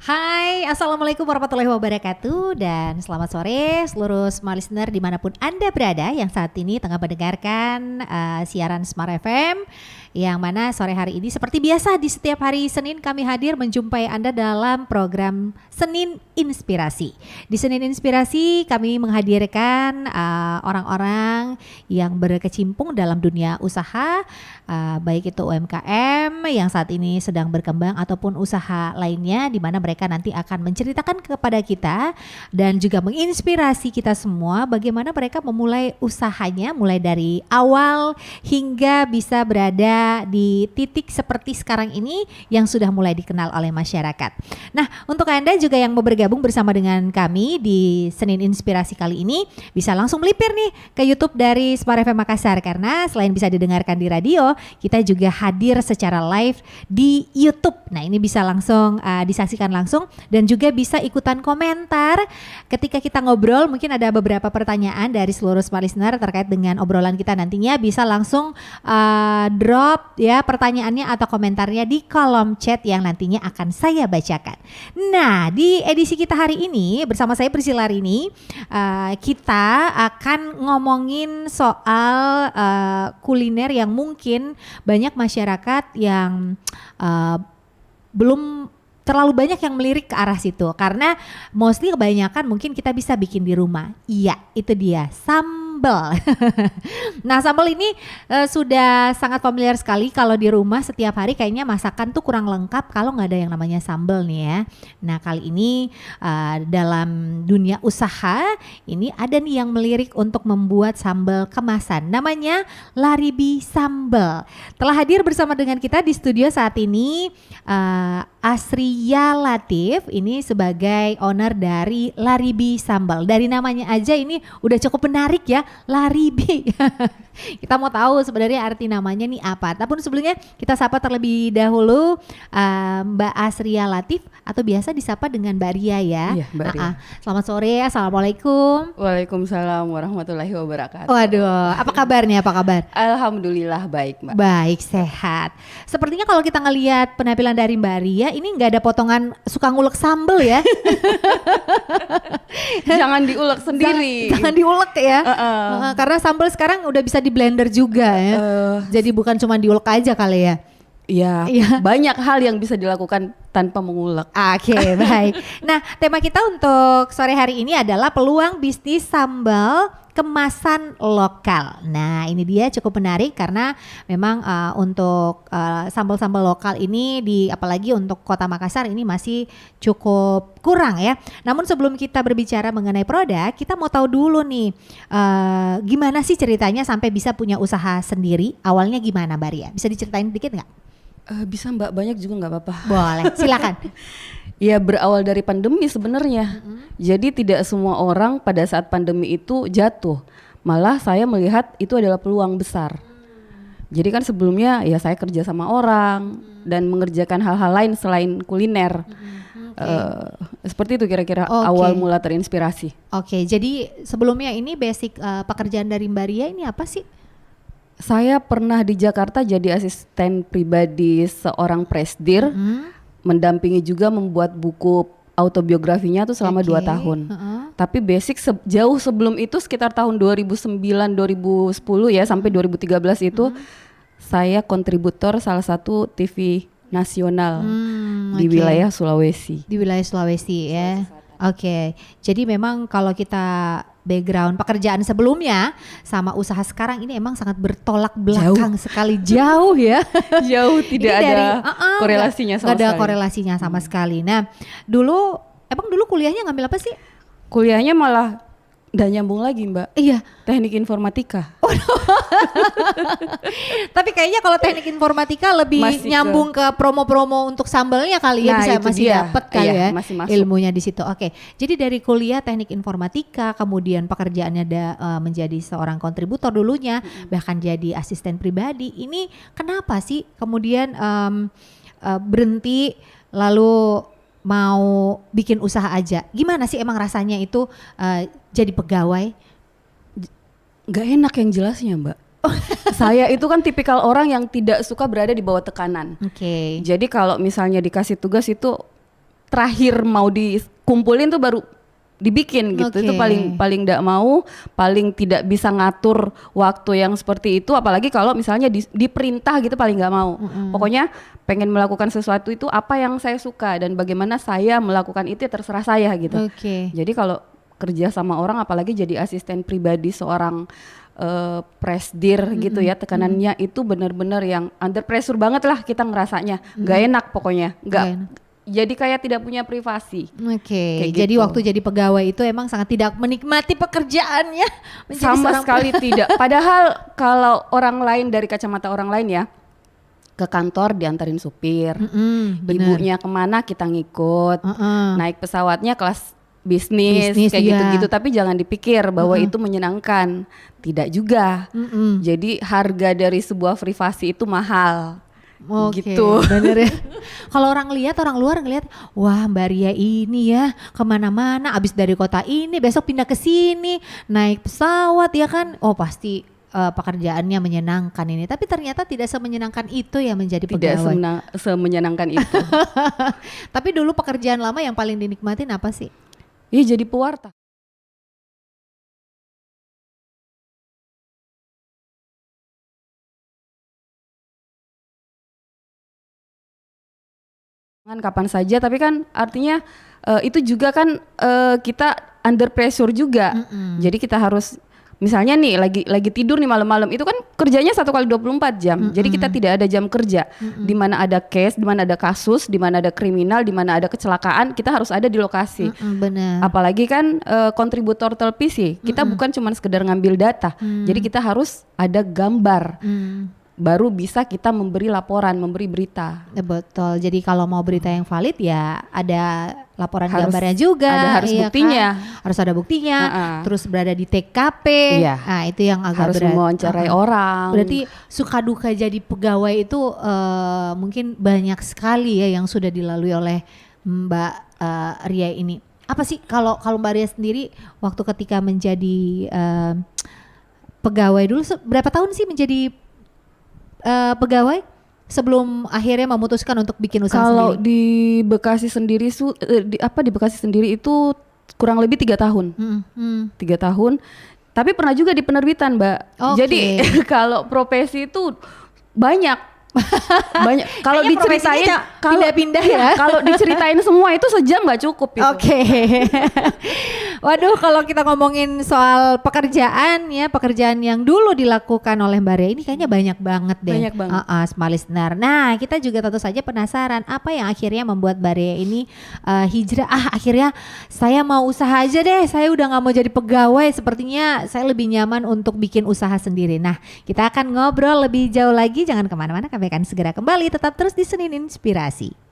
Hai, Assalamualaikum warahmatullahi wabarakatuh dan selamat sore seluruh smart listener dimanapun Anda berada yang saat ini tengah mendengarkan siaran Smart FM yang mana sore hari ini seperti biasa di setiap hari Senin kami hadir menjumpai Anda dalam program Senin Inspirasi. Di Senin Inspirasi kami menghadirkan orang-orang yang berkecimpung dalam dunia usaha, baik itu UMKM yang saat ini sedang berkembang ataupun usaha lainnya di mana mereka nanti akan menceritakan kepada kita dan juga menginspirasi kita semua bagaimana mereka memulai usahanya mulai dari awal hingga bisa berada di titik seperti sekarang ini yang sudah mulai dikenal oleh masyarakat. Nah, untuk Anda juga yang mau bergabung bersama dengan kami di Senin Inspirasi kali ini bisa langsung melipir nih ke YouTube dari Smart FM Makassar karena selain bisa didengarkan di radio, kita juga hadir secara live di YouTube. Nah, ini bisa langsung disaksikan langsung dan juga bisa ikutan komentar ketika kita ngobrol. Mungkin ada beberapa pertanyaan dari seluruh smart listener terkait dengan obrolan kita nantinya bisa langsung drop ya pertanyaannya atau komentarnya di kolom chat yang nantinya akan saya bacakan. Nah, di edisi kita hari ini bersama saya Priscilla ini kita akan ngomongin soal kuliner yang mungkin banyak masyarakat yang belum terlalu banyak yang melirik ke arah situ karena mostly kebanyakan mungkin kita bisa bikin di rumah. Iya, itu dia sambal. Nah, sambal ini sudah sangat familiar sekali kalau di rumah setiap hari kayaknya masakan tuh kurang lengkap kalau nggak ada yang namanya sambal nih ya. Nah, kali ini dalam dunia usaha ini ada nih yang melirik untuk membuat sambal kemasan. Namanya Laribi Sambal. Telah hadir bersama dengan kita di studio saat ini Asria Latif ini sebagai owner dari Laribi Sambal. Dari namanya aja ini udah cukup menarik ya, Laribi. Kita mau tahu sebenarnya arti namanya nih apa. Tapi sebelumnya kita sapa terlebih dahulu Mbak Asria Latif atau biasa disapa dengan Mbak Ria ya. Iya, Mbak Ria. Selamat sore, Assalamualaikum. Waalaikumsalam warahmatullahi wabarakatuh. Waduh, apa kabarnya? Apa kabar? Alhamdulillah baik, Mbak. Baik, sehat. Sepertinya kalau kita ngelihat penampilan dari Mbak Ria ini nggak ada potongan suka ngulek sambel ya. Jangan diulek sendiri. Jangan diulek ya. Karena sambal sekarang udah bisa di blender juga ya. Jadi bukan cuma diulek aja kali ya. Iya, banyak hal yang bisa dilakukan tanpa mengulek. Oke, baik. Nah, tema kita untuk sore hari ini adalah peluang bisnis sambal kemasan lokal. Nah, ini dia cukup menarik karena memang untuk sambal-sambal lokal ini apalagi untuk Kota Makassar ini masih cukup kurang ya. Namun sebelum kita berbicara mengenai produk, kita mau tahu dulu nih gimana sih ceritanya sampai bisa punya usaha sendiri? Awalnya gimana, Mbak Ria? Bisa diceritain dikit nggak? Bisa Mbak, banyak juga nggak apa-apa. Boleh, silakan. Ya berawal dari pandemi sebenarnya. Jadi tidak semua orang pada saat pandemi itu jatuh. Malah saya melihat itu adalah peluang besar. Jadi kan sebelumnya ya saya kerja sama orang dan mengerjakan hal-hal lain selain kuliner. Seperti itu kira-kira awal mula terinspirasi. Oke, jadi sebelumnya ini basic pekerjaan dari Mbak Ria ini apa sih? Saya pernah di Jakarta jadi asisten pribadi seorang presdir, mendampingi juga membuat buku autobiografinya tuh selama 2 tahun. Tapi basic jauh sebelum itu sekitar tahun 2009-2010 ya sampai 2013 itu saya kontributor salah satu TV nasional di wilayah Sulawesi. Di wilayah Sulawesi ya. Oke, jadi memang kalau kita background pekerjaan sebelumnya sama usaha sekarang ini emang sangat bertolak belakang sekali jauh ya. Jauh tidak ada korelasinya sama sekali. Gak ada korelasinya sama sekali. Nah, dulu kuliahnya ngambil apa sih? Kuliahnya malah udah nyambung lagi, Mbak. Iya, teknik informatika. Tapi kayaknya kalau teknik informatika lebih masih nyambung ke promo-promo untuk sambalnya kali ya, masih dapat kali ya ilmunya di situ. Oke. Jadi dari kuliah teknik informatika kemudian pekerjaannya menjadi seorang kontributor dulunya, bahkan jadi asisten pribadi. Ini kenapa sih kemudian berhenti lalu mau bikin usaha aja? Gimana sih emang rasanya itu jadi pegawai? Gak enak yang jelasnya, Mbak. Saya itu kan tipikal orang yang tidak suka berada di bawah tekanan. Oke. Jadi kalau misalnya dikasih tugas itu terakhir mau dikumpulin tuh baru dibikin gitu. Itu paling tidak mau, paling tidak bisa ngatur waktu yang seperti itu, apalagi kalau misalnya diperintah gitu paling nggak mau. Pokoknya pengen melakukan sesuatu itu apa yang saya suka dan bagaimana saya melakukan itu ya terserah saya gitu. Jadi kalau kerja sama orang, apalagi jadi asisten pribadi seorang presdir gitu ya, tekanannya itu benar-benar yang under pressure banget lah kita ngerasanya, nggak enak pokoknya, nggak. Jadi kayak tidak punya privasi. Jadi gitu. Waktu jadi pegawai itu emang sangat tidak menikmati pekerjaannya. Sama sekali tidak. Padahal kalau orang lain, dari kacamata orang lain ya, ke kantor diantarin supir, ibunya kemana kita ngikut, naik pesawatnya kelas bisnis kayak gitu-gitu, tapi jangan dipikir bahwa itu menyenangkan, tidak juga. Jadi harga dari sebuah privasi itu mahal. Gitu. Bener ya. Kalau orang luar ngelihat, wah Mbak Ria ini ya kemana-mana, abis dari kota ini besok pindah ke sini, naik pesawat ya kan, oh pasti pekerjaannya menyenangkan ini. Tapi ternyata tidak semenyenangkan itu ya menjadi pegawai. Tidak semenyenangkan itu. Tapi dulu pekerjaan lama yang paling dinikmatin apa sih? Iya, jadi pewarta. Kapan saja, tapi kan artinya itu juga kan kita under pressure juga. Jadi kita harus misalnya nih lagi tidur nih malam-malam, itu kan kerjanya 1 kali 24 jam. Jadi kita tidak ada jam kerja. Di mana ada case, di mana ada kasus, di mana ada kriminal, di mana ada kecelakaan, kita harus ada di lokasi. Benar. Apalagi kan kontributor televisi, kita bukan cuma sekedar ngambil data. Jadi kita harus ada gambar. Baru bisa kita memberi laporan, memberi berita. Betul. Jadi kalau mau berita yang valid ya ada laporan gambarnya juga. Harus buktinya. Kan? Harus ada buktinya. Terus berada di TKP. Nah itu yang agak harus berat. mewawancarai orang. Berarti suka duka jadi pegawai itu mungkin banyak sekali ya yang sudah dilalui oleh Mbak Ria ini. Apa sih kalau Mbak Ria sendiri waktu ketika menjadi pegawai dulu berapa tahun sih menjadi pegawai sebelum akhirnya memutuskan untuk bikin usaha sendiri? Kalau di Bekasi sendiri di Bekasi sendiri itu kurang lebih 3 tahun. 3 tahun. Tapi pernah juga di penerbitan, Mbak. Jadi kalau profesi itu banyak. Kalau diceritain pindah-pindah ya. Kalau diceritain semua itu sejam nggak cukup itu. Waduh, kalau kita ngomongin soal pekerjaan yang dulu dilakukan oleh Mbak Ria ini kayaknya banyak banget deh. Banyak banget. Smart listener. Nah, kita juga tentu saja penasaran apa yang akhirnya membuat Mbak Ria ini hijrah. Akhirnya saya mau usaha aja deh. Saya udah nggak mau jadi pegawai. Sepertinya saya lebih nyaman untuk bikin usaha sendiri. Nah, kita akan ngobrol lebih jauh lagi. Jangan kemana-mana. Kami akan segera kembali, tetap terus di Senin Inspirasi.